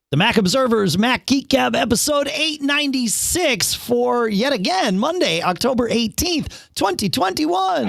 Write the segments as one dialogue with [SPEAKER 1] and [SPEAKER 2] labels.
[SPEAKER 1] The Mac Observer's Mac Geek Gab episode 896 for, yet again, Monday, October 18th, 2021.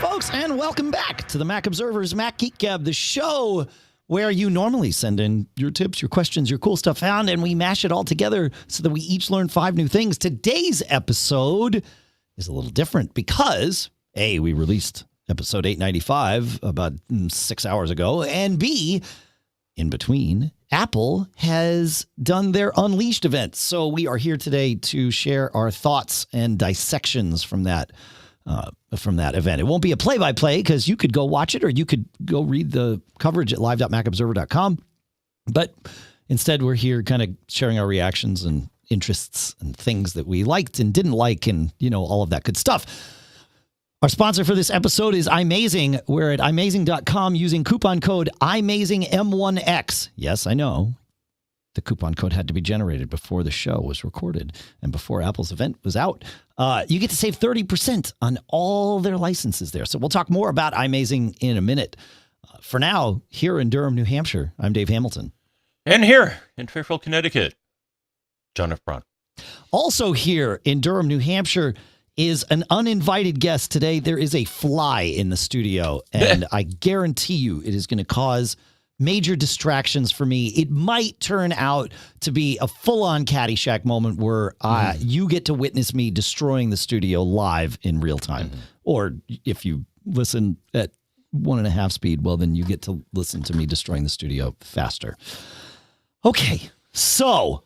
[SPEAKER 1] Folks, and welcome back to the Mac Observer's Mac Geek Gab, the show where you normally send in your tips, your questions, your cool stuff found, and we mash it all together so that we each learn 5 new things. Today's episode is a little different because, A, we released episode 895 about 6 hours ago, and B, in between, Apple has done their Unleashed event. So we are here today to share our thoughts and dissections from that event. It won't be a play-by-play because you could go watch it or you could go read the coverage at live.macobserver.com. But instead, we're here kind of sharing our reactions and interests and things that we liked and didn't like and, you know, all of that good stuff. Our sponsor for this episode is iMazing. We're at iMazing.com using coupon code iMazingM1X. Yes, I know. The coupon code had to be generated before the show was recorded and before Apple's event was out. You get to save 30% on all their licenses there. So we'll talk more about iMazing in a minute. For now, here in Durham, New Hampshire, I'm Dave Hamilton.
[SPEAKER 2] And here in Fairfield, Connecticut, John F. Braun.
[SPEAKER 1] Also here in Durham, New Hampshire is an uninvited guest today. There is a fly in the studio, and I guarantee you it is going to cause major distractions for me. It might turn out to be a full-on Caddyshack moment where you get to witness me destroying the studio live in real time. Or if you listen at 1.5 speed, well, then you get to listen to me destroying the studio faster. Okay, so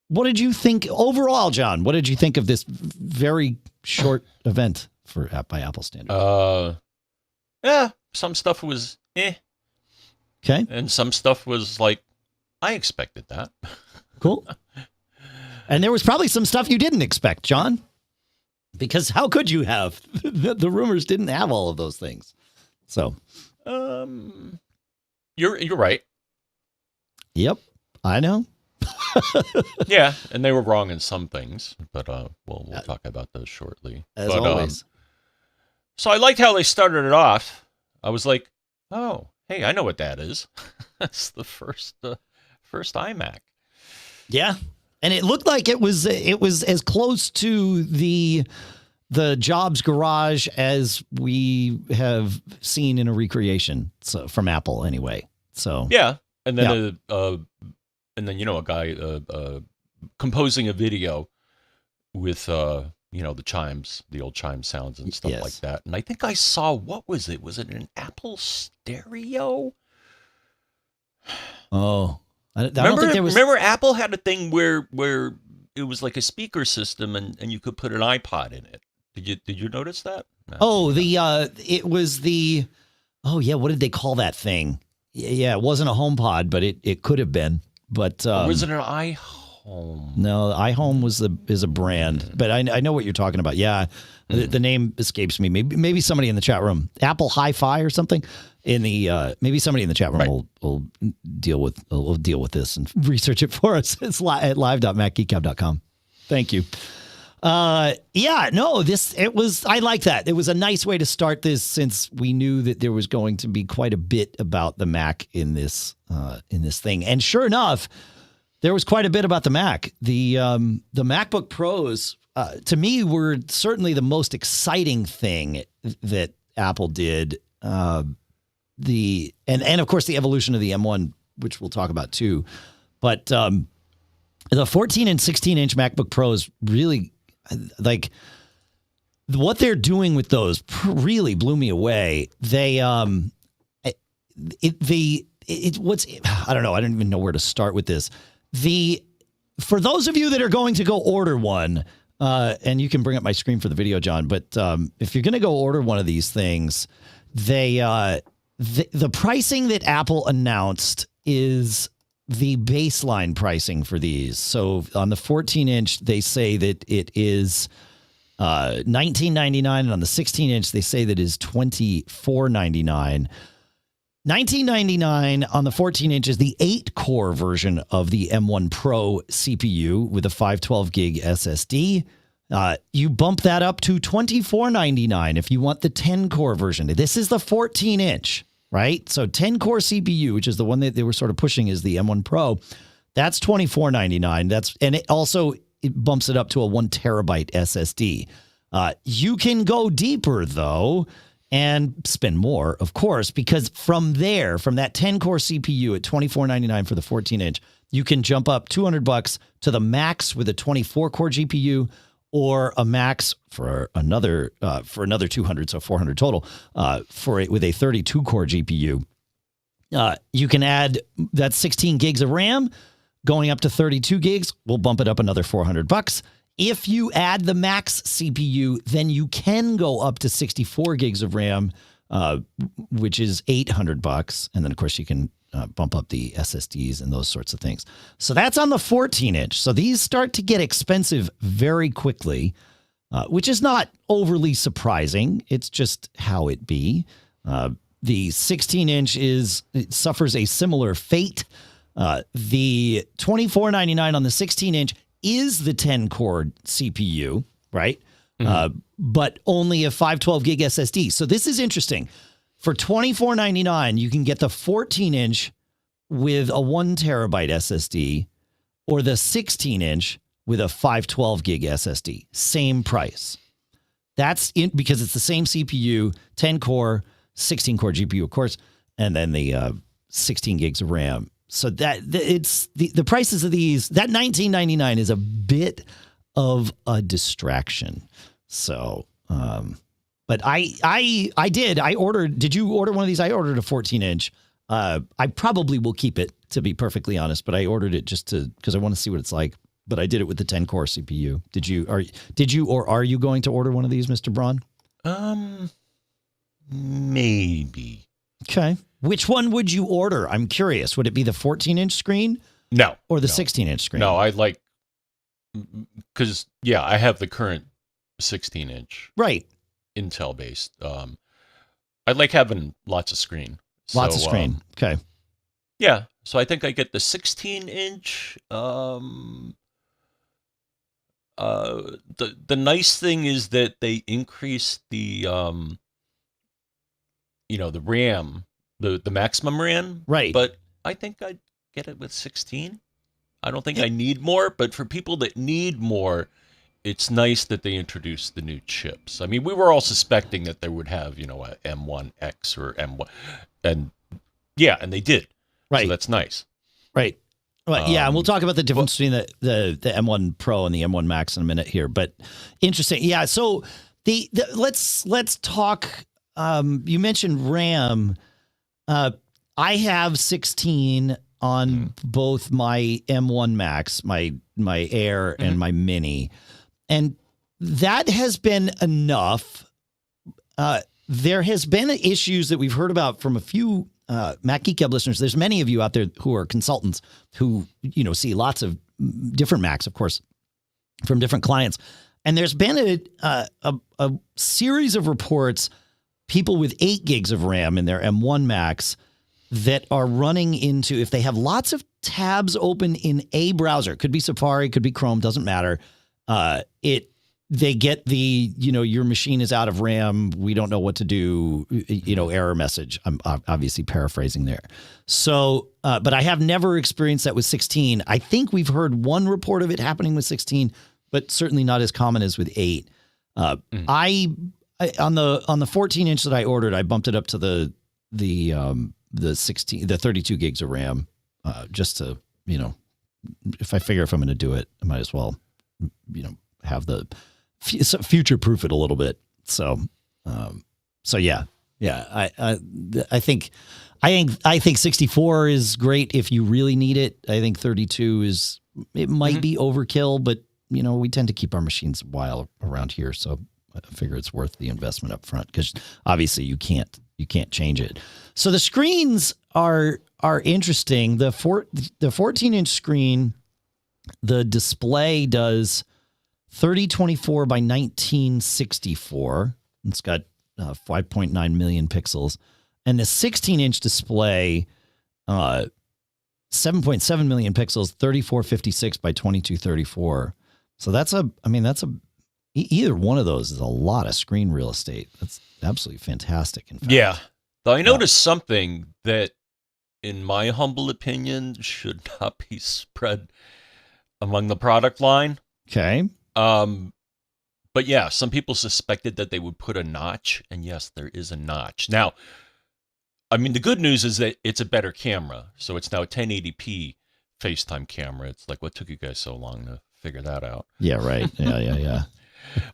[SPEAKER 1] what did you think overall, John? What did you think of this very short event by Apple standards?
[SPEAKER 2] Yeah. Some stuff was
[SPEAKER 1] Okay.
[SPEAKER 2] And some stuff was like, I expected that.
[SPEAKER 1] Cool. And there was probably some stuff you didn't expect, John. Because how could you have? The rumors didn't have all of those things. So
[SPEAKER 2] you're right.
[SPEAKER 1] Yep. I know.
[SPEAKER 2] Yeah, and they were wrong in some things, but we'll talk about those shortly.
[SPEAKER 1] As always.
[SPEAKER 2] So I liked how they started it off. I was like, oh, hey, I know what that is. That's the first iMac.
[SPEAKER 1] Yeah. And it looked like it was as close to the Jobs Garage as we have seen in a recreation, so from Apple anyway. So
[SPEAKER 2] yeah, and then a guy composing a video with the chimes, the old chime sounds and stuff like that. And I think I saw, what was it? Was it an Apple stereo?
[SPEAKER 1] Oh, I don't think there was.
[SPEAKER 2] Remember Apple had a thing where it was like a speaker system and you could put an iPod in it. Did you notice that? No.
[SPEAKER 1] It was the, what did they call that thing? Yeah, it wasn't a HomePod, but it could have been. But
[SPEAKER 2] was it an iHome?
[SPEAKER 1] No, iHome is a brand, but I know what you're talking about. Yeah, the name escapes me. Maybe somebody in the chat room, Apple Hi-Fi or something. Maybe somebody in the chat room will deal with this and research it for us. It's at live.macgeekgab.com. Thank you. I like that. It was a nice way to start this since we knew that there was going to be quite a bit about the Mac in this thing, and sure enough. There was quite a bit about the Mac. The MacBook Pros, to me, were certainly the most exciting thing that Apple did. And of course, the evolution of the M1, which we'll talk about too. But the 14 and 16-inch MacBook Pros really, like, what they're doing with those really blew me away. I don't know. I don't even know where to start with this. For those of you that are going to go order one, and you can bring up my screen for the video, John, but if you're going to go order one of these things, the pricing that Apple announced is the baseline pricing for these. So on the 14-inch, they say that it is $19.99, and on the 16-inch, they say that it is $24.99. $19.99 on the 14-inch is the 8-core version of the M1 Pro CPU with a 512 gig SSD. You bump that up to $24.99 if you want the 10-core version. This is the 14-inch, right? So 10-core CPU, which is the one that they were sort of pushing, is the M1 Pro. That's $24.99. And it bumps it up to a 1 terabyte SSD. You can go deeper, though, and spend more, of course, because from that 10-core CPU at $24.99 for the 14-inch, you can jump up $200 to the Max with a 24-core GPU, or a Max for another $200, so $400 total, with a 32-core GPU. You can add that 16 gigs of RAM, going up to 32 gigs. We'll bump it up another $400. If you add the Max CPU, then you can go up to 64 gigs of RAM, which is $800. And then, of course, you can bump up the SSDs and those sorts of things. So that's on the 14-inch. So these start to get expensive very quickly, which is not overly surprising. It's just how it be. The 16-inch suffers a similar fate. The $24.99 on the 16-inch is the 10-core CPU, right? Mm-hmm. But only a 512 gig SSD. So this is interesting. For $24.99, you can get the 14-inch with a 1 terabyte SSD, or the 16-inch with a 512 gig SSD. Same price. That's because it's the same CPU, 10-core, 16-core GPU, of course, and then the 16 gigs of RAM. So it's the prices of these. That $19.99 is a bit of a distraction. So, but I ordered. Did you order one of these? I ordered a 14-inch. I probably will keep it, to be perfectly honest. But I ordered it just because I want to see what it's like. But I did it with the 10-core CPU. Did you or are you going to order one of these, Mr. Braun?
[SPEAKER 2] Maybe.
[SPEAKER 1] Okay. Which one would you order? I'm curious. Would it be the 14-inch screen?
[SPEAKER 2] No.
[SPEAKER 1] Or the 16-inch screen?
[SPEAKER 2] No, because, I have the current 16-inch.
[SPEAKER 1] Right.
[SPEAKER 2] Intel-based. I like having lots of screen.
[SPEAKER 1] Lots of screen. Okay.
[SPEAKER 2] Yeah. So I think I get the 16-inch. The nice thing is that they increase the the RAM, the maximum RAM.
[SPEAKER 1] Right.
[SPEAKER 2] But I think I'd get it with 16. I don't think I need more, but for people that need more, it's nice that they introduced the new chips. I mean, we were all suspecting that they would have, a M1X or M1, and they did.
[SPEAKER 1] Right.
[SPEAKER 2] So that's nice.
[SPEAKER 1] Right. Well, and we'll talk about the difference between the M1 Pro and the M1 Max in a minute here. But interesting. Yeah. So let's talk. You mentioned RAM. I have 16 on both my M1 Max, my Air, and my Mini, and that has been enough. There has been issues that we've heard about from a few Mac Geek Gab listeners. There's many of you out there who are consultants who see lots of different Macs, of course, from different clients, and there's been a series of reports. People with 8 gigs of RAM in their M1 Max that are running into, if they have lots of tabs open in a browser, could be Safari, could be Chrome, doesn't matter. They get the, your machine is out of RAM. We don't know what to do, error message. I'm obviously paraphrasing there. So, but I have never experienced that with 16. I think we've heard one report of it happening with 16, but certainly not as common as with 8. On the 14-inch that I ordered, I bumped it up to the 32 gigs of RAM, just to, if I figure if I'm going to do it, I might as well, have the future proof it a little bit. So yeah. I think 64 is great if you really need it. I think 32 it might be overkill, but we tend to keep our machines a while around here, so I figure it's worth the investment up front, because obviously you can't change it. So the screens are interesting. The 14-inch screen, the display does 3024 by 1964. It's got 5.9 million pixels. And the 16-inch display, 7.7 million pixels, 3456 by 2234. So either one of those is a lot of screen real estate. That's absolutely fantastic. In fact.
[SPEAKER 2] Yeah. Though I noticed something that, in my humble opinion, should not be spread among the product line.
[SPEAKER 1] Okay.
[SPEAKER 2] But yeah, some people suspected that they would put a notch, and yes, there is a notch. Now, I mean, the good news is that it's a better camera. So it's now a 1080p FaceTime camera. It's like, what took you guys so long to figure that out?
[SPEAKER 1] Yeah, right. Yeah.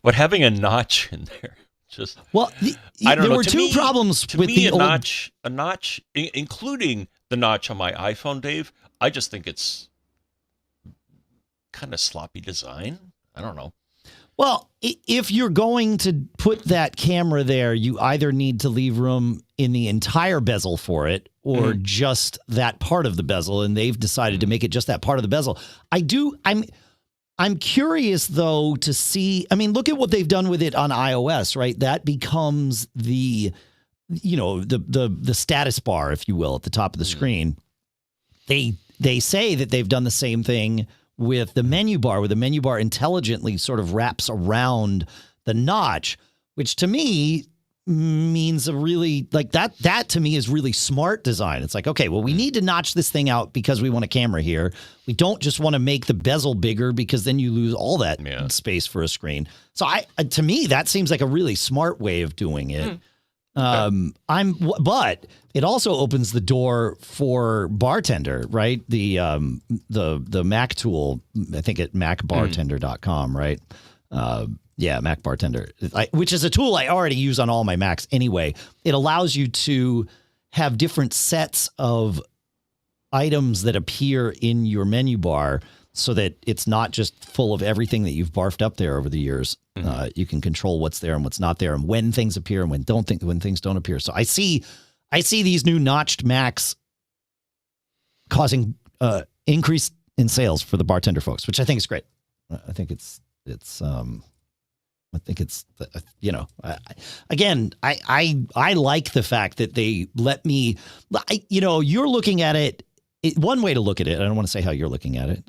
[SPEAKER 2] But having a notch in there, just...
[SPEAKER 1] Well,
[SPEAKER 2] I don't know.
[SPEAKER 1] There were two problems with the old...
[SPEAKER 2] a notch, including the notch on my iPhone, Dave, I just think it's kind of sloppy design. I don't know.
[SPEAKER 1] Well, if you're going to put that camera there, you either need to leave room in the entire bezel for it or just that part of the bezel, and they've decided to make it just that part of the bezel. I'm curious, though, to see... I mean, look at what they've done with it on iOS, right? That becomes the status bar, if you will, at the top of the screen. They say that they've done the same thing with the menu bar, where the menu bar intelligently sort of wraps around the notch, which to me means a really, like, that to me is really smart design. It's like, okay, well, we need to notch this thing out because we want a camera here. We don't just want to make the bezel bigger because then you lose all that space for a screen. So to me, that seems like a really smart way of doing it. But it also opens the door for Bartender, right? The Mac tool, I think at macbartender.com, right? Mac Bartender, which is a tool I already use on all my Macs anyway. It allows you to have different sets of items that appear in your menu bar so that it's not just full of everything that you've barfed up there over the years. You can control what's there and what's not there, and when things appear and when things don't appear. So I see these new notched Macs causing increase in sales for the Bartender folks, which I think is great. I think it's again, I like the fact that they let me, you're looking at it. One way to look at it, I don't want to say how you're looking at it.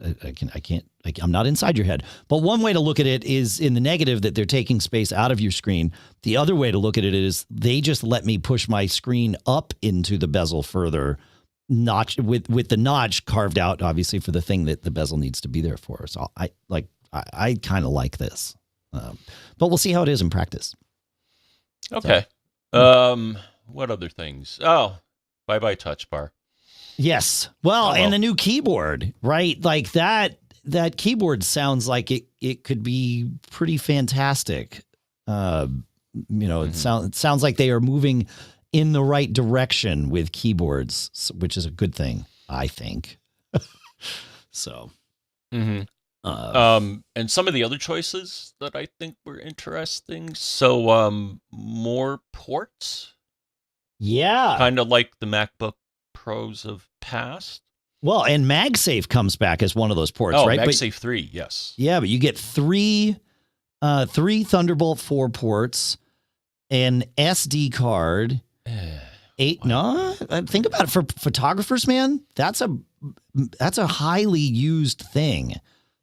[SPEAKER 1] I'm not inside your head, but one way to look at it is in the negative, that they're taking space out of your screen. The other way to look at it is they just let me push my screen up into the bezel further, notch with the notch carved out, obviously, for the thing that the bezel needs to be there for. So I kind of like this, but we'll see how it is in practice.
[SPEAKER 2] Okay. So. What other things? Oh, bye-bye TouchBar.
[SPEAKER 1] Yes. Well, and the new keyboard, right? Like that keyboard sounds like it could be pretty fantastic. It sounds like they are moving in the right direction with keyboards, which is a good thing, I think. So.
[SPEAKER 2] And some of the other choices that I think were interesting. So, more ports.
[SPEAKER 1] Yeah.
[SPEAKER 2] Kind of like the MacBook Pros of past.
[SPEAKER 1] Well, and MagSafe comes back as one of those ports, right?
[SPEAKER 2] MagSafe 3, yes.
[SPEAKER 1] Yeah, but you get three Thunderbolt 4 ports, an SD card, think about it, for photographers, man. That's a highly used thing.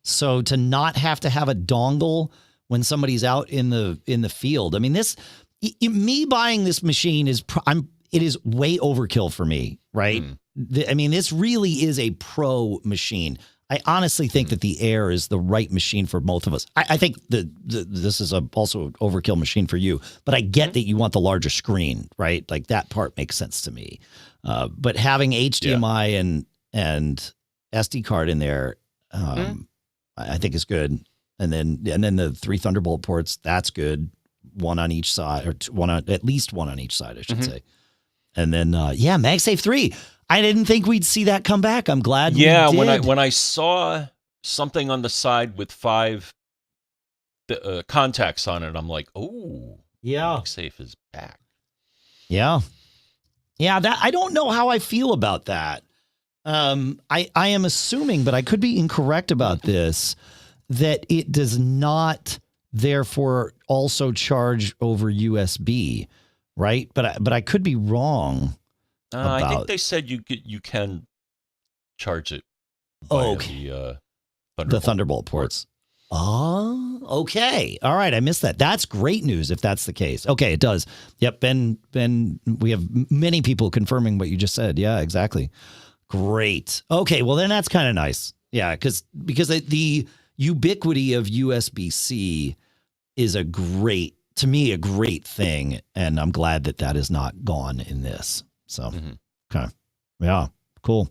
[SPEAKER 1] So to not have to have a dongle when somebody's out in the field. I mean, me buying this machine it is way overkill for me, right? I mean, this really is a pro machine. I honestly think that the Air is the right machine for both of us. I think this is also an overkill machine for you, but I get that you want the larger screen, right? Like that part makes sense to me. But having HDMI and SD card in there, I think is good. And then the 3 Thunderbolt ports, that's good. One on each side, or at least one on each side, I should say. And then, MagSafe 3. I didn't think we'd see that come back. I'm glad we did.
[SPEAKER 2] when I saw something on the side with 5 contacts on it, I'm like, oh,
[SPEAKER 1] yeah,
[SPEAKER 2] MagSafe is back.
[SPEAKER 1] Yeah. Yeah, that I don't know how I feel about that. I am assuming, but I could be incorrect about this, that it does not therefore also charge over USB. right? But I could be wrong.
[SPEAKER 2] I think they said you can charge it via
[SPEAKER 1] the Thunderbolt ports. Oh, okay. All right. I missed that. That's great news if that's the case. Okay, it does. Yep. Ben, we have many people confirming what you just said. Yeah, exactly. Great. Okay. Well, then that's kind of nice. Yeah. Because the ubiquity of USB-C is a great thing. And I'm glad that is not gone in this. So, okay. Yeah. Cool.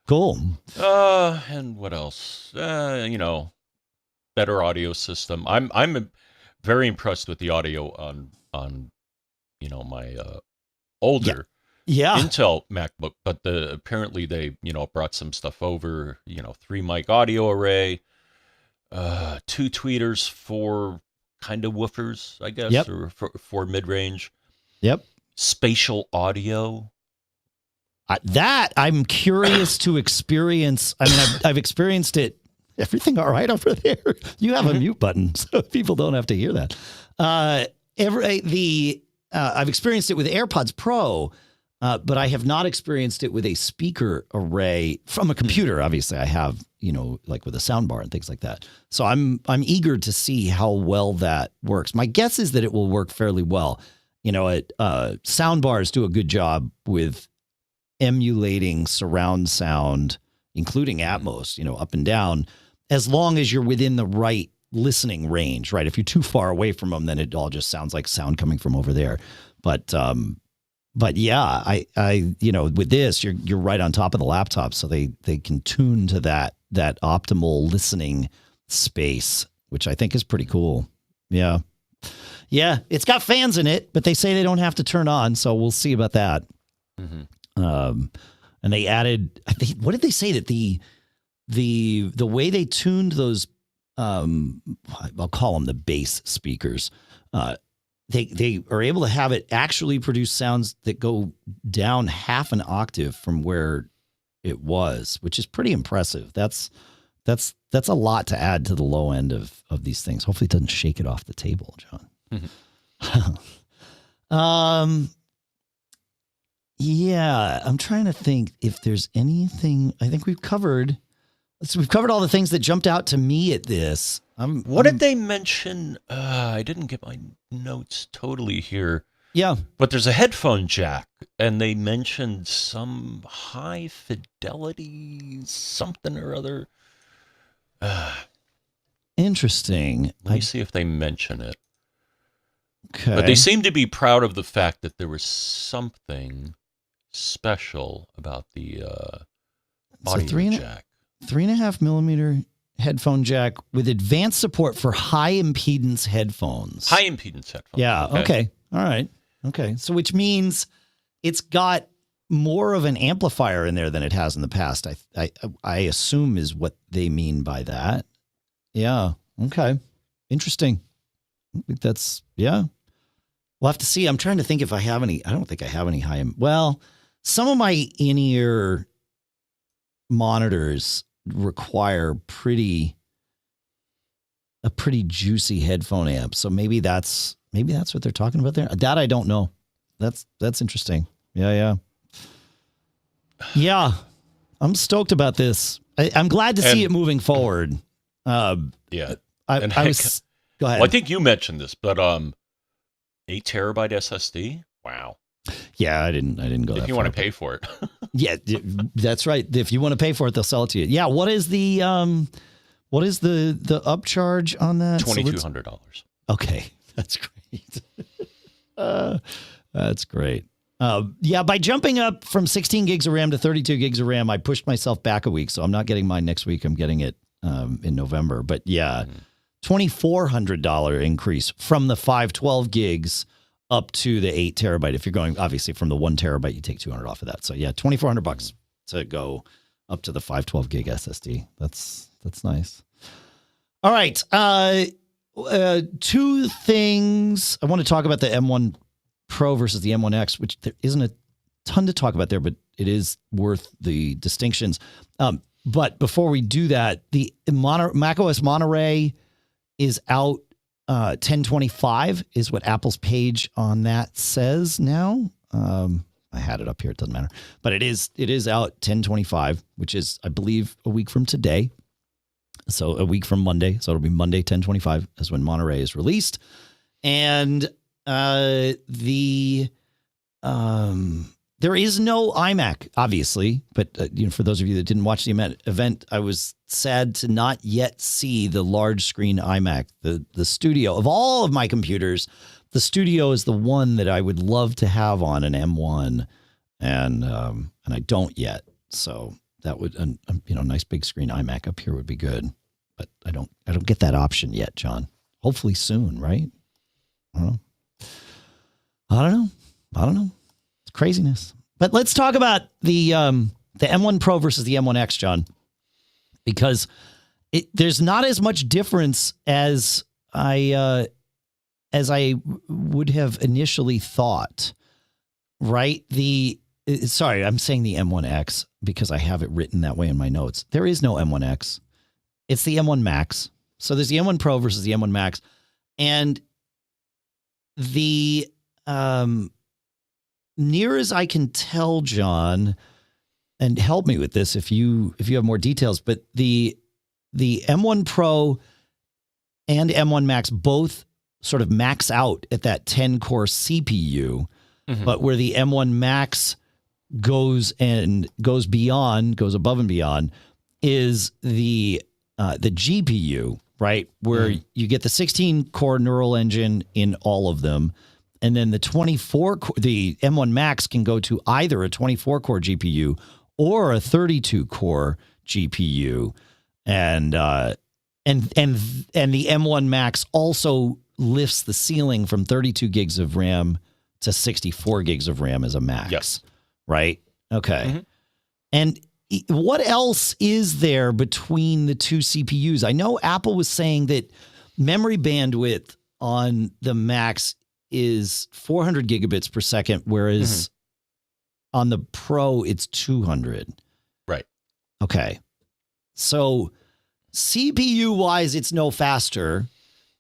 [SPEAKER 2] And what else? Better audio system. I'm very impressed with the audio on my older Intel MacBook, but apparently they brought some stuff over. 3 mic audio array, 2 tweeters, 4 kind of woofers, I guess, or for mid range.
[SPEAKER 1] Yep.
[SPEAKER 2] Spatial audio.
[SPEAKER 1] That I'm curious to experience. I mean, I've experienced it. Everything all right over there? You have a mute button, so people don't have to hear that. I've experienced it with AirPods Pro, but I have not experienced it with a speaker array from a computer. Obviously, I have, like with a soundbar and things like that. So I'm eager to see how well that works. My guess is that it will work fairly well. Soundbars do a good job with emulating surround sound, including Atmos, up and down, as long as you're within the right listening range, right? If you're too far away from them, then it all just sounds like sound coming from over there. But yeah, I with this, you're right on top of the laptop, so they can tune to that optimal listening space, which I think is pretty cool. Yeah. Yeah, it's got fans in it, but they say they don't have to turn on, so we'll see about that. And they added, what did they say that the way they tuned those, I'll call them the bass speakers, they are able to have it actually produce sounds that go down half an octave from where it was, which is pretty impressive. That's a lot to add to the low end of these things. Hopefully it doesn't shake it off the table, John. Yeah, I'm trying to think if there's anything. I think we've covered all the things that jumped out to me at this.
[SPEAKER 2] What did they mention? I didn't get my notes totally here.
[SPEAKER 1] Yeah.
[SPEAKER 2] But there's a headphone jack, and they mentioned some high fidelity something or other.
[SPEAKER 1] Interesting.
[SPEAKER 2] Let me see if they mention it.
[SPEAKER 1] Okay.
[SPEAKER 2] But they seem to be proud of the fact that there was something special about the audio jack.
[SPEAKER 1] 3.5 millimeter headphone jack with advanced support for high impedance headphones.
[SPEAKER 2] High impedance headphones.
[SPEAKER 1] Yeah. Okay. All right. Okay. So which means it's got more of an amplifier in there than it has in the past. I assume is what they mean by that. Yeah. Okay. Interesting. I think that's, yeah. We'll have to see. I'm trying to think if I have any. I don't think I have any high. Well, some of my in-ear monitors require a pretty juicy headphone amp. So maybe that's what they're talking about there. That I don't know. That's interesting. Yeah. I'm stoked about this. I'm glad to see it moving forward.
[SPEAKER 2] Yeah.
[SPEAKER 1] Go ahead.
[SPEAKER 2] Well, I think you mentioned this, but 8 terabyte SSD. Wow.
[SPEAKER 1] Yeah, I didn't go that far.
[SPEAKER 2] If you want to pay for it.
[SPEAKER 1] Yeah, that's right. If you want to pay for it, they'll sell it to you. Yeah. What is the upcharge on that?
[SPEAKER 2] $2,200.
[SPEAKER 1] Okay, that's great. That's great. Yeah, by jumping up from 16 gigs of RAM to 32 gigs of RAM, I pushed myself back a week, so I'm not getting mine next week. I'm getting it in November. But yeah, $2,400 increase from the 512 gigs up to the 8 terabyte. If you're going, obviously, from the 1 terabyte, you take $200 off of that. So yeah, $2,400 to go up to the 512 gig SSD. That's nice. All right. 2 things. I want to talk about the M1 Pro versus the M1X, which there isn't a ton to talk about there, but it is worth the distinctions. But before we do that, the macOS Monterey is out 1025 is what Apple's page on that says now. I had it up here. It doesn't matter. But it is out 1025, which is, I believe, a week from today. So a week from Monday. So it'll be Monday, 1025 is when Monterey is released. And there is no iMac, obviously. But for those of you that didn't watch the event, I was sad to not yet see the large screen iMac. The Studio, of all of my computers, the Studio is the one that I would love to have on an M1, and I don't yet. So that would, nice big screen iMac up here would be good, but I don't get that option yet, John. Hopefully soon, right? I don't know. It's craziness. But let's talk about the M1 Pro versus the M1X, John, because there's not as much difference as I would have initially thought, right? Sorry, I'm saying the M1X because I have it written that way in my notes. There is no M1X. It's the M1 Max. So there's the M1 Pro versus the M1 Max. And the near as I can tell, John, and help me with this if you have more details, but the M1 Pro and M1 Max both sort of max out at that 10-core CPU, but where the M1 Max goes above and beyond is the GPU, right? Where you get the 16-core neural engine in all of them, and then the M1 Max can go to either a 24-core GPU or a 32-core GPU, and the M1 Max also lifts the ceiling from 32 gigs of RAM to 64 gigs of RAM as a max.
[SPEAKER 2] Yes.
[SPEAKER 1] Right? Okay. And what else is there between the two CPUs? I know Apple was saying that memory bandwidth on the Max is 400 gigabits per second, whereas on the Pro, it's 200.
[SPEAKER 2] Right.
[SPEAKER 1] Okay. So CPU-wise, it's no faster.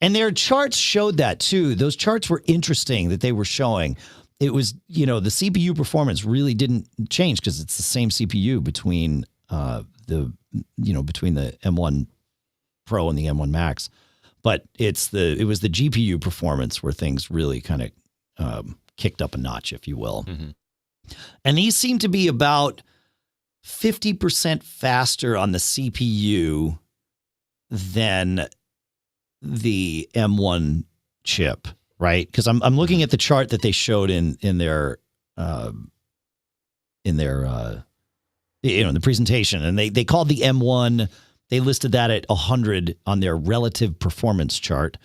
[SPEAKER 1] And their charts showed that too. Those charts were interesting that they were showing. It was, the CPU performance really didn't change because it's the same CPU between the M1 Pro and the M1 Max. But it was the GPU performance where things really kind of kicked up a notch, if you will. And these seem to be about 50% faster on the CPU than the M1 chip, right? Because I'm looking at the chart that they showed in their the presentation, and they called the M1. They listed that at 100 on their relative performance chart,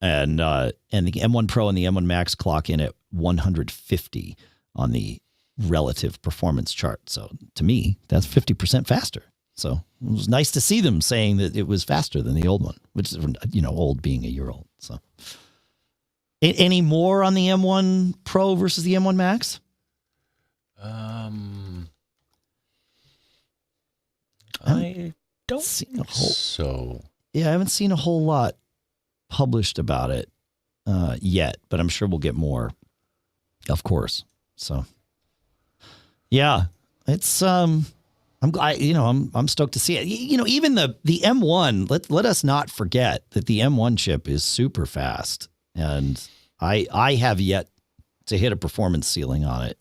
[SPEAKER 1] and the M1 Pro and the M1 Max clock in at 150 on the relative performance chart. So to me, that's 50% faster. So it was nice to see them saying that it was faster than the old one, which is, old being a year old. So any more on the M1 Pro versus the M1 Max?
[SPEAKER 2] I don't think so.
[SPEAKER 1] Yeah, I haven't seen a whole lot published about it yet, but I'm sure we'll get more, of course. So yeah, it's I'm stoked to see it. Even the M1. Let us not forget that the M1 chip is super fast, and I have yet to hit a performance ceiling on it.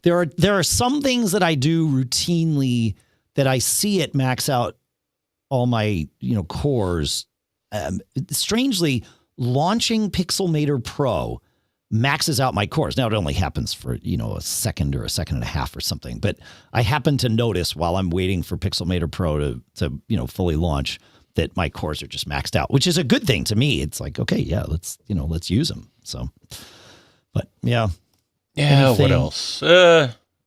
[SPEAKER 1] There are some things that I do routinely that I see it max out all my cores. Strangely, launching Pixelmator Pro maxes out my cores. Now it only happens for, a second or a second and a half or something, but I happen to notice while I'm waiting for Pixelmator Pro to fully launch that my cores are just maxed out, which is a good thing to me. It's like, okay, yeah, let's use them. So, but yeah.
[SPEAKER 2] Yeah.
[SPEAKER 1] Anything?
[SPEAKER 2] What else?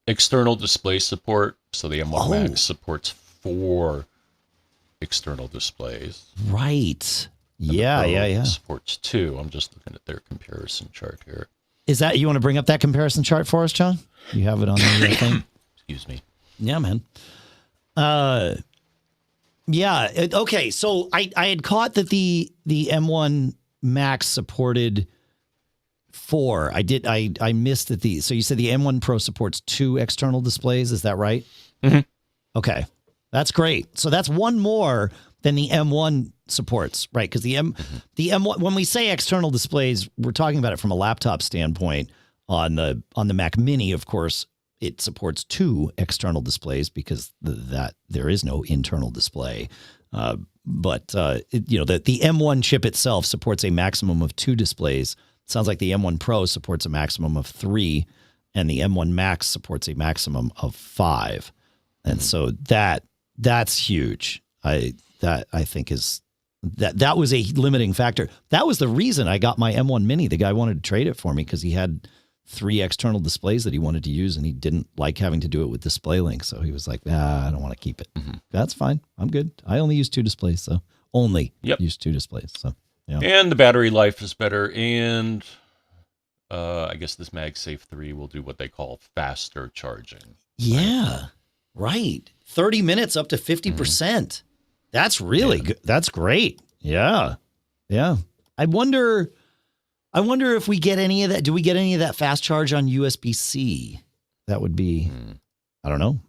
[SPEAKER 2] External display support. So the M1 Max supports 4 external displays.
[SPEAKER 1] Right. Yeah.
[SPEAKER 2] Supports 2. I'm just looking at their comparison chart here.
[SPEAKER 1] Is that, you want to bring up that comparison chart for us, John? You have it on the thing?
[SPEAKER 2] Excuse me.
[SPEAKER 1] Yeah, man. Yeah. Okay. So I had caught that the M1 Max supported 4. I missed that so you said the M1 Pro supports 2 external displays. Is that right?
[SPEAKER 2] Mm-hmm.
[SPEAKER 1] Okay. That's great. So that's one more than the M1 supports, right? Because the M1, when we say external displays, we're talking about it from a laptop standpoint. On the Mac Mini, of course, it supports 2 external displays because that there is no internal display. But the M1 chip itself supports a maximum of 2 displays. Sounds like the M1 Pro supports a maximum of 3, and the M1 Max supports a maximum of 5. And so that's huge. I think that was a limiting factor. That was the reason I got my M1 Mini. The guy wanted to trade it for me because he had 3 external displays that he wanted to use, and he didn't like having to do it with DisplayLink. So he was like, I don't want to keep it. Mm-hmm. That's fine. I'm good. I only use 2 displays, so use 2 displays. So yeah.
[SPEAKER 2] And the battery life is better, and I guess this MagSafe 3 will do what they call faster charging.
[SPEAKER 1] Yeah, right. 30 minutes up to 50%. Mm-hmm. That's really good. That's great. Yeah. Yeah. I wonder if we get any of that. Do we get any of that fast charge on USB-C? That would be, I don't know.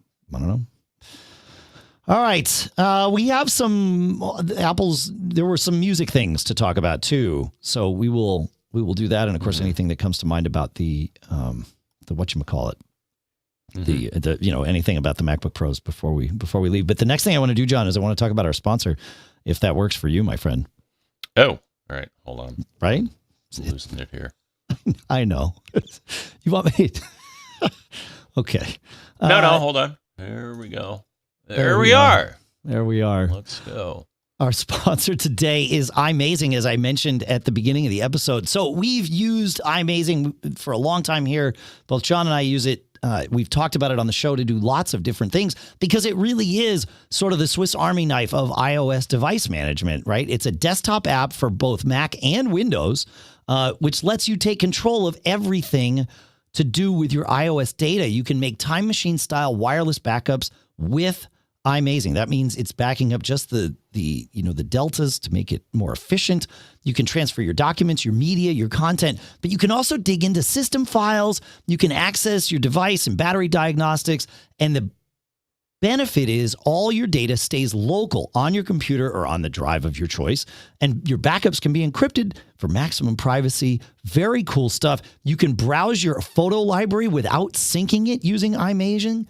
[SPEAKER 1] All right. We have there were some music things to talk about too. So we will do that. And of course, anything that comes to mind about the whatchamacallit. Anything about the MacBook Pros before we leave. But the next thing I want to do, John, is I want to talk about our sponsor, if that works for you, my friend.
[SPEAKER 2] Oh, all right. Hold on.
[SPEAKER 1] Right?
[SPEAKER 2] Losing it here.
[SPEAKER 1] I know. You want me? Okay.
[SPEAKER 2] No, hold on. There we go. There we are.
[SPEAKER 1] There we are.
[SPEAKER 2] Let's go.
[SPEAKER 1] Our sponsor today is iMazing, as I mentioned at the beginning of the episode. So we've used iMazing for a long time here. Both John and I use it. We've talked about it on the show to do lots of different things because it really is sort of the Swiss Army knife of iOS device management, right? It's a desktop app for both Mac and Windows, which lets you take control of everything to do with your iOS data. You can make time machine style wireless backups with iMazing. That means it's backing up just the deltas to make it more efficient. You can transfer your documents, your media, your content, but you can also dig into system files. You can access your device and battery diagnostics. And the benefit is all your data stays local on your computer or on the drive of your choice. And your backups can be encrypted for maximum privacy. Very cool stuff. You can browse your photo library without syncing it using iMazing.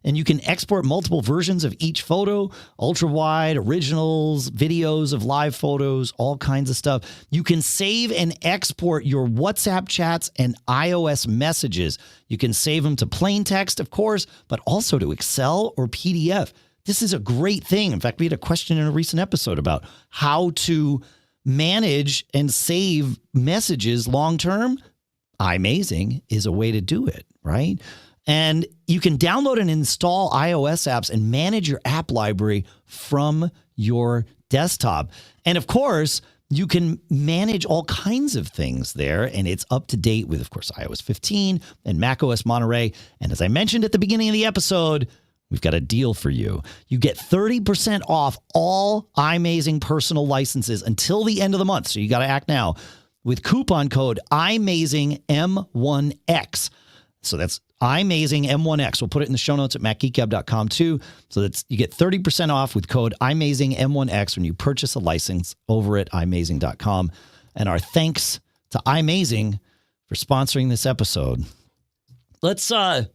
[SPEAKER 1] And you can export multiple versions of each photo, ultra wide, originals, videos of live photos, all kinds of stuff. You can save and export your WhatsApp chats and iOS messages. You can save them to plain text, of course, but also to Excel or PDF. This is a great thing. In fact, we had a question in a recent episode about how to manage and save messages long-term. iMazing is a way to do it, right? And you can download and install iOS apps and manage your app library from your desktop. And of course, you can manage all kinds of things there, and it's up to date with, of course, iOS 15 and macOS Monterey. And as I mentioned at the beginning of the episode, we've got a deal for you. You get 30% off all iMazing personal licenses until the end of the month. So you got to act now with coupon code iMazingM1X. So that's iMazingM1X. We'll put it in the show notes at MacGeekGab.com too. So that's you get 30% off with code iMazingM1X when you purchase a license over at iMazing.com. And our thanks to iMazing for sponsoring this episode. Let's talk,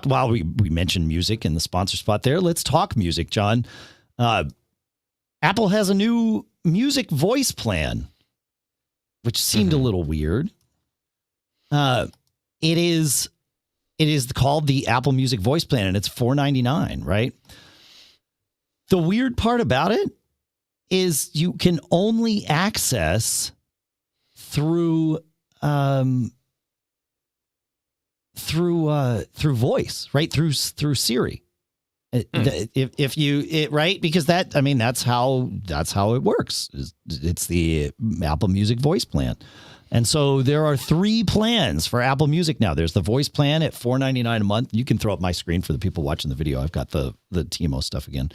[SPEAKER 1] while we mentioned music in the sponsor spot there, let's talk music, John. Apple has a new music voice plan, which seemed a little weird. It is called the Apple Music Voice Plan, and it's $4.99, right? The weird part about it is you can only access through voice, right? Through Siri. If you right, because that's how it works. It's the Apple Music Voice Plan. And so there are 3 plans for Apple Music now. There's the voice plan at $4.99 a month. You can throw up my screen for the people watching the video. I've got the TMO stuff again.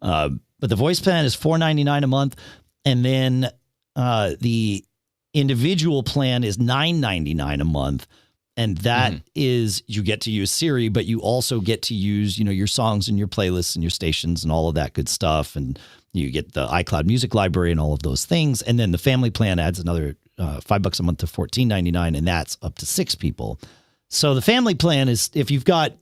[SPEAKER 1] But the voice plan is $4.99 a month, and then the individual plan is $9.99 a month. And that is, you get to use Siri, but you also get to use, your songs and your playlists and your stations and all of that good stuff. And you get the iCloud music library and all of those things. And then the family plan adds another $5 a month to $14.99, and that's up to 6 people. So the family plan is, if you've got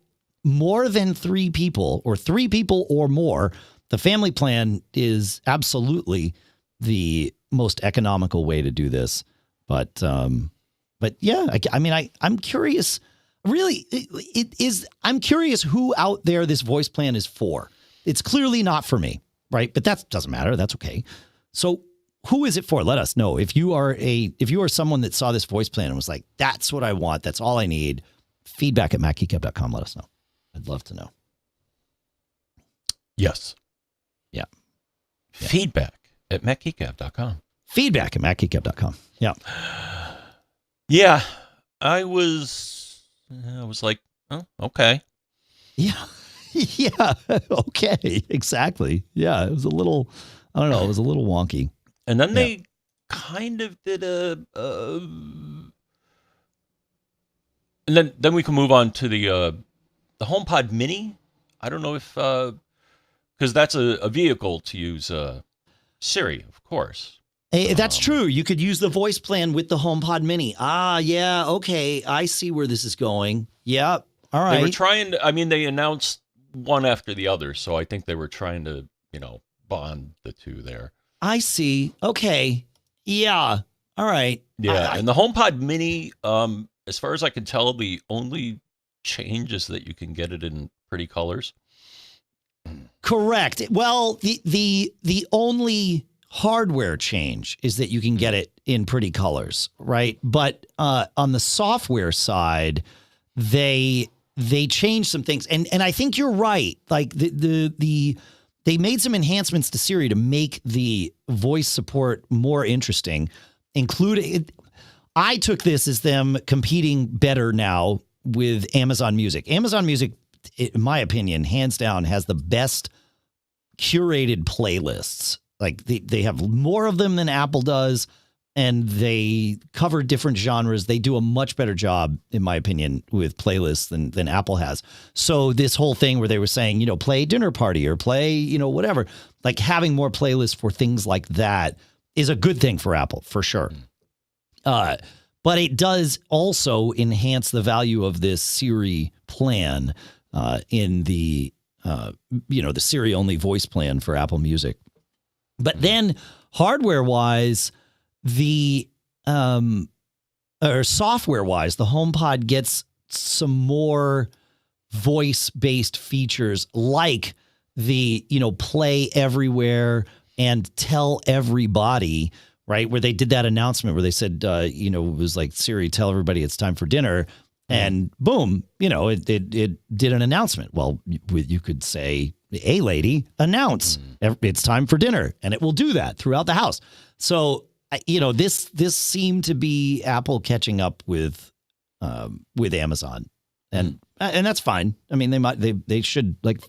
[SPEAKER 1] more than 3 people or 3 people or more, the family plan is absolutely the most economical way to do this. But yeah, I'm curious. Really, I'm curious who out there this voice plan is for. It's clearly not for me, right? But that doesn't matter. That's okay. So who is it for? Let us know. If you are someone that saw this voice plan and was like, that's what I want, that's all I need, feedback at macgeekgab.com. Let us know. I'd love to know.
[SPEAKER 2] Yes.
[SPEAKER 1] Yeah.
[SPEAKER 2] Feedback at macgeekgab.com.
[SPEAKER 1] Feedback at macgeekgab.com. Yeah.
[SPEAKER 2] Yeah. I was like, oh, okay.
[SPEAKER 1] Yeah. Yeah. Okay. Exactly. Yeah. It was a little, I don't know. It was a little wonky.
[SPEAKER 2] And then they kind of did and then we can move on to the HomePod Mini. I don't know if, because that's a vehicle to use Siri, of course.
[SPEAKER 1] Hey, that's true. You could use the voice plan with the HomePod Mini. Ah, yeah. Okay. I see where this is going. Yeah. All right.
[SPEAKER 2] They were trying to, they announced one after the other. So I think they were trying to, bond the two there.
[SPEAKER 1] I see. Okay. Yeah. All right.
[SPEAKER 2] Yeah. And the HomePod Mini, as far as I can tell, the only change is that you can get it in pretty colors.
[SPEAKER 1] Correct. Well, the only hardware change is that you can get it in pretty colors, right? But on the software side, they changed some things, and I think you're right. Like they made some enhancements to Siri to make the voice support more interesting, including. I took this as them competing better now with Amazon Music. Amazon Music, in my opinion, hands down, has the best curated playlists. Like they have more of them than Apple does, and they cover different genres. They do a much better job, in my opinion, with playlists than Apple has. So this whole thing where they were saying, play dinner party or play, whatever, like having more playlists for things like that is a good thing for Apple, for sure. But it does also enhance the value of this Siri plan in the, the Siri only voice plan for Apple Music. But then hardware-wise, or software-wise, the HomePod gets some more voice-based features like the, play everywhere and tell everybody, right? Where they did that announcement where they said, it was like, Siri, tell everybody it's time for dinner. And boom, it did an announcement. Well, you could say, hey, lady, announce it's time for dinner. And it will do that throughout the house. So, this seemed to be Apple catching up with Amazon. And that's fine. I mean, they should, like,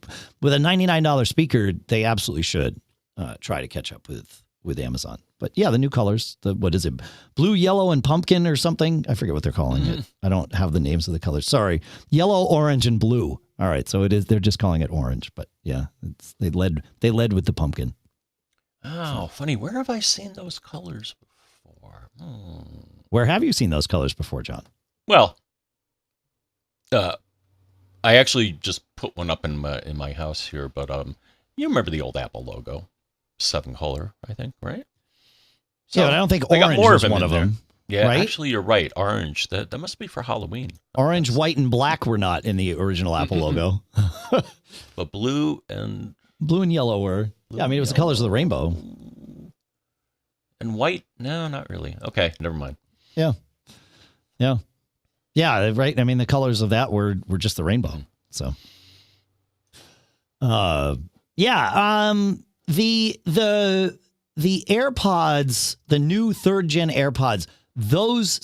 [SPEAKER 1] with a $99 speaker, they absolutely should try to catch up with Amazon. But yeah, the new colors, what is it? Blue, yellow, and pumpkin or something? I forget what they're calling it. I don't have the names of the colors. Sorry. Yellow, orange, and blue. All right. So they're just calling it orange, but yeah, they led with the pumpkin.
[SPEAKER 2] Oh, funny. Where have I seen those colors before?
[SPEAKER 1] Where have you seen those colors before, John?
[SPEAKER 2] Well, I actually just put one up in my house here, but you remember the old Apple logo? 7-color, I think, right? So
[SPEAKER 1] yeah, but I don't think orange is one of them.
[SPEAKER 2] Yeah,
[SPEAKER 1] right?
[SPEAKER 2] Actually, you're right. Orange. That must be for Halloween.
[SPEAKER 1] Orange, white, and black were not in the original Apple logo.
[SPEAKER 2] But blue and
[SPEAKER 1] yellow were. Yeah, I mean, it was the colors of the rainbow.
[SPEAKER 2] And white? No, not really. Okay, never mind.
[SPEAKER 1] Yeah. Yeah, right. I mean, the colors of that were just the rainbow. So, The AirPods, the new 3rd gen AirPods, those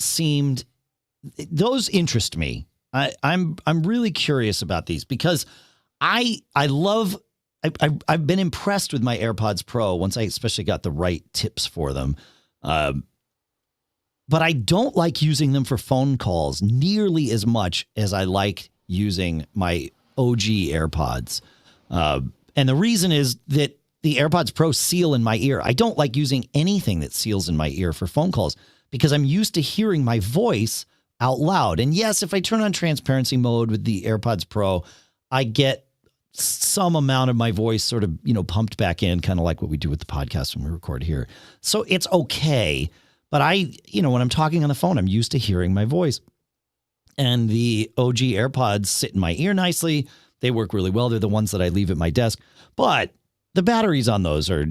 [SPEAKER 1] interest me. I'm really curious about these because I love I've been impressed with my AirPods Pro once I especially got the right tips for them. But I don't like using them for phone calls nearly as much as I like using my OG AirPods. And the reason is that the AirPods Pro seal in my ear. I don't like using anything that seals in my ear for phone calls because I'm used to hearing my voice out loud. And yes, if I turn on transparency mode with the AirPods Pro, I get some amount of my voice sort of, pumped back in, kind of like what we do with the podcast when we record here. So it's okay. But when I'm talking on the phone, I'm used to hearing my voice. And the OG AirPods sit in my ear nicely. They work really well. They're the ones that I leave at my desk. But the batteries on those are,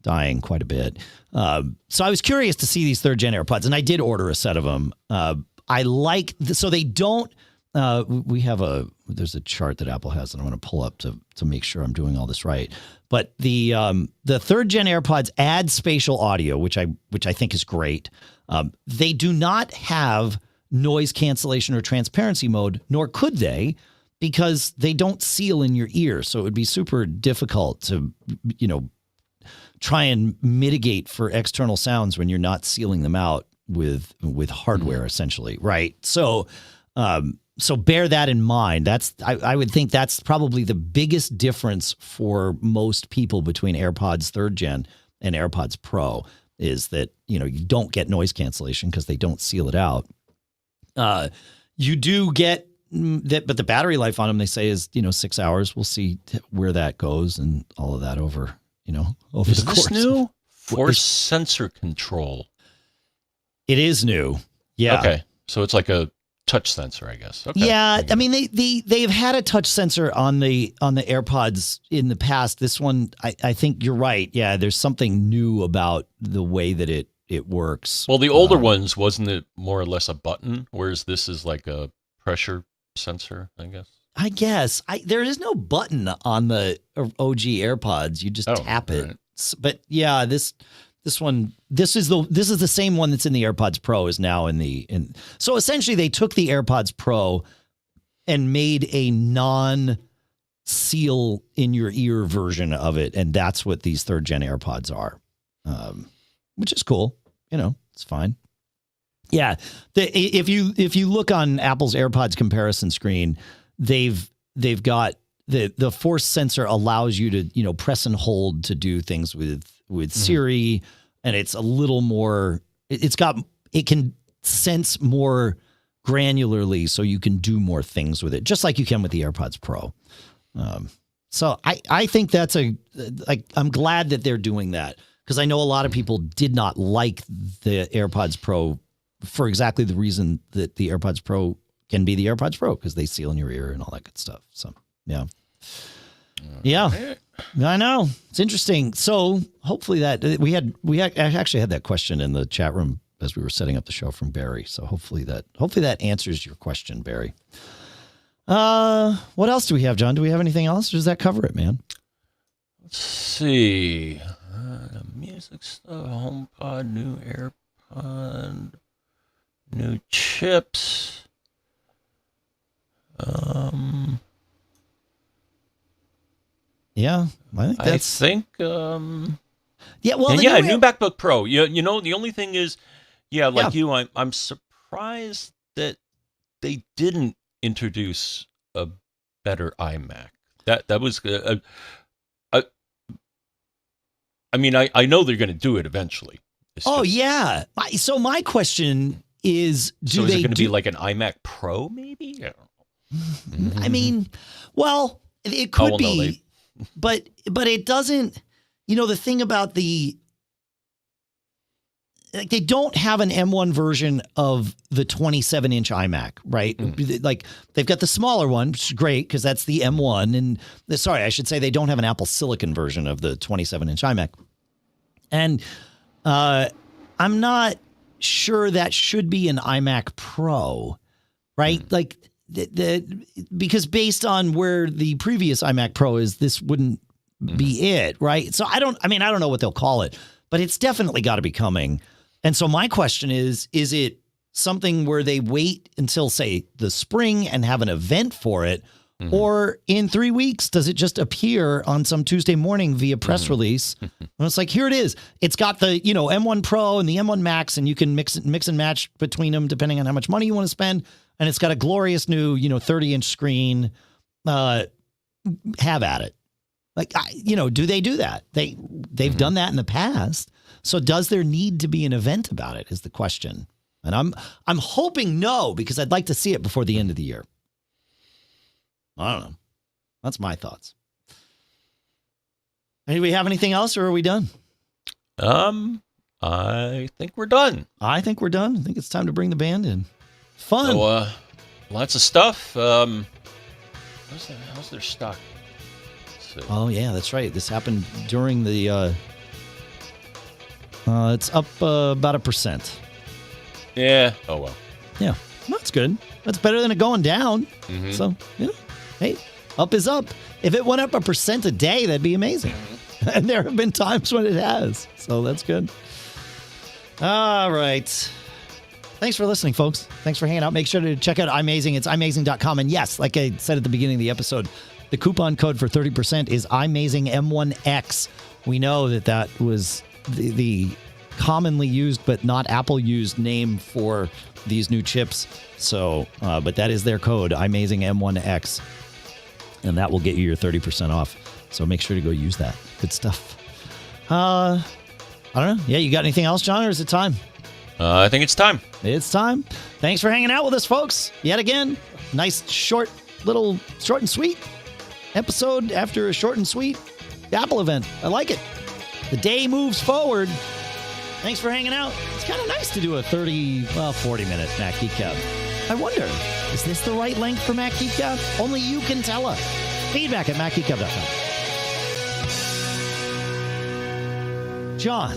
[SPEAKER 1] dying quite a bit. So I was curious to see these third-gen AirPods, and I did order a set of them. I like, so they don't, there's a chart that Apple has that I'm going to pull up to make sure I'm doing all this right. But the third-gen AirPods add spatial audio, which I think is great. They do not have noise cancellation or transparency mode, nor could they, because they don't seal in your ear. So it would be super difficult to, try and mitigate for external sounds when you're not sealing them out with hardware, essentially, right? So bear that in mind. I would think that's probably the biggest difference for most people between AirPods third gen and AirPods Pro is that, you don't get noise cancellation because they don't seal it out. You do get that, but the battery life on them, they say, is 6 hours. We'll see where that goes and all of that over
[SPEAKER 2] is
[SPEAKER 1] the course.
[SPEAKER 2] This new force sensor control?
[SPEAKER 1] It is new. Yeah.
[SPEAKER 2] Okay. So it's like a touch sensor, I guess. Okay.
[SPEAKER 1] Yeah. I mean, they've had a touch sensor on the AirPods in the past. This one, I think you're right. Yeah. There's something new about the way that it works.
[SPEAKER 2] Well, the older ones, wasn't it more or less a button, whereas this is like a pressure sensor, I guess?
[SPEAKER 1] I guess there is no button on the OG AirPods. You just tap it. Right. But yeah, this is the same one that's in the AirPods Pro is now so essentially they took the AirPods Pro and made a non-seal in your ear version of it, and that's what these third gen AirPods are, which is cool. It's fine. Yeah, if you look on Apple's AirPods comparison screen, they've got the force sensor allows you to press and hold to do things with Siri, and it's a little more. It can sense more granularly, so you can do more things with it, just like you can with the AirPods Pro. So I think that's I'm glad that they're doing that, because I know a lot of people did not like the AirPods Pro for exactly the reason that the AirPods Pro can be the AirPods Pro, because they seal in your ear and all that good stuff. So, yeah. Yeah, I know. It's interesting. So hopefully that we actually had that question in the chat room as we were setting up the show from Barry. So hopefully that answers your question, Barry. What else do we have, John? Do we have anything else? Or does that cover it, man?
[SPEAKER 2] Let's see. Music stuff, HomePod, new AirPod, new chips.
[SPEAKER 1] Yeah,
[SPEAKER 2] I think.
[SPEAKER 1] Yeah, well,
[SPEAKER 2] new MacBook Pro. The only thing is, you, I'm surprised that they didn't introduce a better iMac. That was. I know they're going to do it eventually.
[SPEAKER 1] Yeah. So my question is, is it
[SPEAKER 2] going to be like an iMac Pro, maybe?
[SPEAKER 1] I mean, well, it could be, but it doesn't. The thing about they don't have an M1 version of the 27-inch iMac, right? Like they've got the smaller one, which is great because that's the M1. And sorry, I should say they don't have an Apple Silicon version of the 27-inch iMac. And I'm not sure that should be an iMac Pro, right? Like because based on where the previous iMac Pro is, this wouldn't be it, right? So I don't know what they'll call it, but it's definitely got to be coming. And so my question is it something where they wait until, say, the spring and have an event for it? Or in 3 weeks, does it just appear on some Tuesday morning via press release? And it's like, here it is. It's got the, M1 Pro and the M1 Max, and you can mix and match between them depending on how much money you want to spend. And it's got a glorious new, 30-inch screen. Have at it. Like, do they do that? They've done that in the past. So does there need to be an event about it is the question. And I'm hoping no, because I'd like to see it before the end of the year. I don't know. That's my thoughts. Do we have anything else, or are we done?
[SPEAKER 2] I think we're done.
[SPEAKER 1] I think we're done. I think it's time to bring the band in. Fun.
[SPEAKER 2] So, lots of stuff. How's their stock?
[SPEAKER 1] Oh, yeah, that's right. This happened during the... it's up about 1%.
[SPEAKER 2] Yeah. Oh, well.
[SPEAKER 1] Yeah. That's good. That's better than it going down. So, hey, up is up. If it went up 1% a day, that'd be amazing. And there have been times when it has. So that's good. All right. Thanks for listening, folks. Thanks for hanging out. Make sure to check out iMazing. It's iMazing.com. And yes, like I said at the beginning of the episode, the coupon code for 30% is iMazing M1X. We know that was the commonly used but not Apple used name for these new chips. So, but that is their code, iMazing M1X. And that will get you your 30% off. So make sure to go use that. Good stuff. I don't know. Yeah, you got anything else, John, or is it time?
[SPEAKER 2] I think it's time.
[SPEAKER 1] It's time. Thanks for hanging out with us, folks. Yet again, nice short and sweet episode after a short and sweet Apple event. I like it. The day moves forward. Thanks for hanging out. It's kind of nice to do a 40-minute Mac Geek Gab. I wonder, is this the right length for Mac Geek Gab? Only you can tell us. Feedback at macgeekgab.com. John,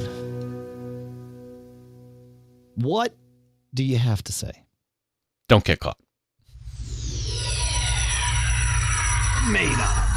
[SPEAKER 1] what do you have to say?
[SPEAKER 2] Don't get caught.
[SPEAKER 3] Made up.